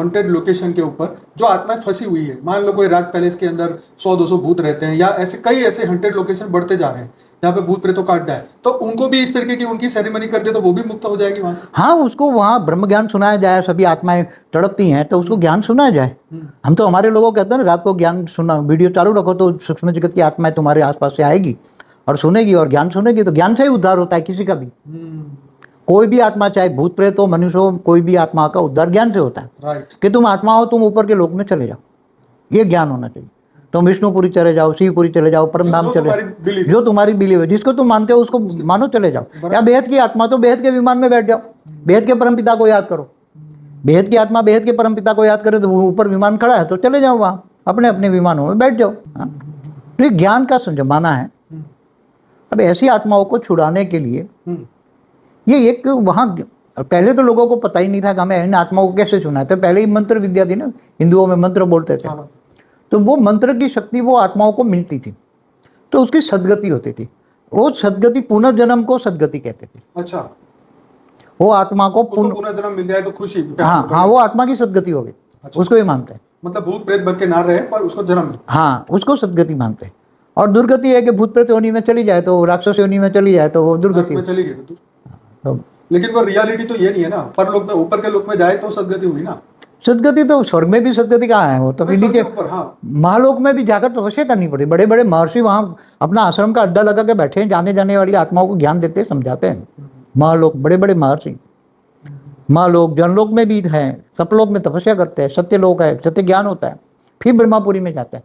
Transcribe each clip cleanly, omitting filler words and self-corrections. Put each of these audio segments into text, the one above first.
Haunted location के ऊपर जो आत्माएं फंसी हुई है, मान लो कोई राज पैलेस के अंदर 100-200 भूत रहते हैं, या ऐसे कई ऐसे हॉन्टेड लोकेशन बढ़ते जा रहे हैं जहाँ पे भूत प्रेतों का अड्डा है, तो उनको भी इस तरीके की उनकी सेरेमनी कर दे तो वो भी मुक्त हो जाएगी वहां से। हाँ, उसको वहाँ ब्रह्म ज्ञान सुनाया जाए, सभी आत्माएं तड़पती हैं तो उसको ज्ञान सुनाया जाए। हम तो हमारे लोगों को कहते हैं ना, रात को ज्ञान सुना, वीडियो चालू रखो तो सूक्ष्म जगत की आत्माएं तुम्हारे आसपास से आएगी और सुनेगी और ज्ञान सुनेगी, तो ज्ञान से ही उद्धार होता है किसी का भी। कोई भी आत्मा, चाहे भूत प्रेत हो, मनुष्य हो, कोई भी आत्मा का उद्धार ज्ञान से होता है। राइट। कि तुम आत्मा हो, तुम ऊपर के लोक में चले जाओ, ये ज्ञान होना चाहिए। तुम विष्णुपुरी चले जाओ, शिवपुरी चले जाओ, परमधाम चले जाओ, जो तुम्हारी बिलीव है, जिसको तुम मानते हो उसको मानो, चले जाओ। या बेहद की आत्मा तो बेहद के विमान में बैठ जाओ, बेहद के परमपिता को याद करो। बेहद की आत्मा बेहद के परमपिता को याद करे तो वो ऊपर विमान खड़ा है तो चले जाओ वहाँ, अपने अपने विमानों में बैठ जाओ। तो ये ज्ञान का जमाना है। अब ऐसी आत्माओं को छुड़ाने के लिए ये एक वहाँ, पहले तो लोगों को पता ही नहीं था कि हमें इन आत्माओं को कैसे छुना है। तो पहले ही मंत्र विद्या थी ना, हिंदुओं में मंत्र बोलते थे, तो वो मंत्र की शक्ति वो आत्माओं को मिलती थी, तो उसकी सदगति होती थी। वो सदगति, पुनर्जन्म को सदगति कहते थे। अच्छा, वो आत्मा को पुनर्जन्म मिल जाए तो खुशी। हाँ, वो आत्मा की सदगति हो गई। अच्छा। उसको ही मानते हैं, मतलब भूत प्रेत बन के ना रहे पर उसको जन्म। हाँ, उसको सदगति मानते हैं। और दुर्गति है कि भूत प्रेत योनि में चली जाए तो, राक्षस योनि में चली जाए तो वो दुर्गति में चली गई। तो लेकिन वो रियलिटी तो ये नहीं है ना, पर लोक में, ऊपर के लोक में जाए तो सदगति हुई ना। सदगति तो स्वर्ग में भी सदगति कहाँ है, वो तो नीचे महालोक में भी जाकर तपस्या करनी पड़ी। बड़े बड़े महर्षि वहाँ अपना आश्रम का अड्डा लगा के बैठे हैं, जाने जाने वाली आत्माओं को ज्ञान देते समझाते हैं। महालोक, बड़े बड़े महर्षि, महालोक, जनलोक में भी है, सपलोक में तपस्या करते हैं, सत्यलोक है, सत्य ज्ञान होता है। फिर ब्रह्मापुरी में जाता है।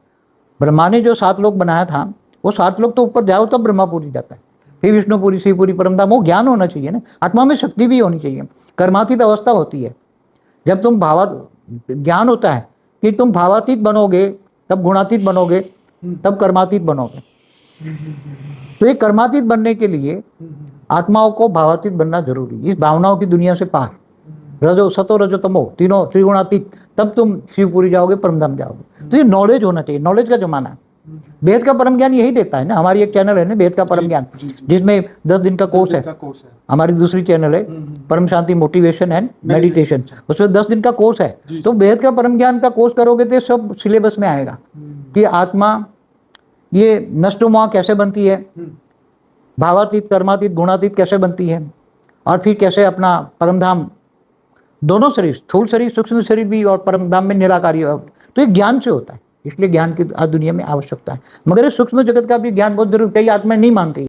ब्रह्मा ने जो 7 लोक बनाया था, वो 7 लोक तो ऊपर जाओ तब ब्रह्मापुरी जाता है, फिर विष्णुपुरी, शिवपुरी, परमधाम। वो ज्ञान होना चाहिए ना, आत्मा में शक्ति भी होनी चाहिए। कर्मातीत अवस्था होती है जब तुम ज्ञान होता है कि तुम भावातीत बनोगे, तब गुणातीत बनोगे, तब कर्मातीत बनोगे। तो ये कर्मातीत बनने के लिए आत्माओं को भावातीत बनना जरूरी, इस भावनाओं की दुनिया से पार, रजो सतो रजो तमो, तीनों त्रिगुणातीत, तब तुम शिवपुरी जाओगे, परमधाम जाओगे। तो ये नॉलेज होना चाहिए, नॉलेज का जमाना है। वेद का परम ज्ञान यही देता है ना। हमारी एक चैनल है ना, वेद का परम ज्ञान, जिसमें 10 दिन का कोर्स है। हमारी दूसरी चैनल है परम शांति मोटिवेशन एंड मेडिटेशन, उसमें 10 दिन का कोर्स है। तो वेद का परम ज्ञान का कोर्स करोगे तो सब सिलेबस में आएगा कि आत्मा ये नष्टोमा कैसे बनती है, भावातीत, कर्मातीत, गुणातीत कैसे बनती है, और फिर कैसे अपना परमधाम, दोनों शरीर, स्थूल शरीर, सूक्ष्म शरीर भी, और परमधाम में निराकारी। तो ये ज्ञान से होता है, इसलिए ज्ञान की आज दुनिया में आवश्यकता है। मगर सूक्ष्म जगत का भी ज्ञान बहुत जरूरी, कई आत्माएं नहीं मानती।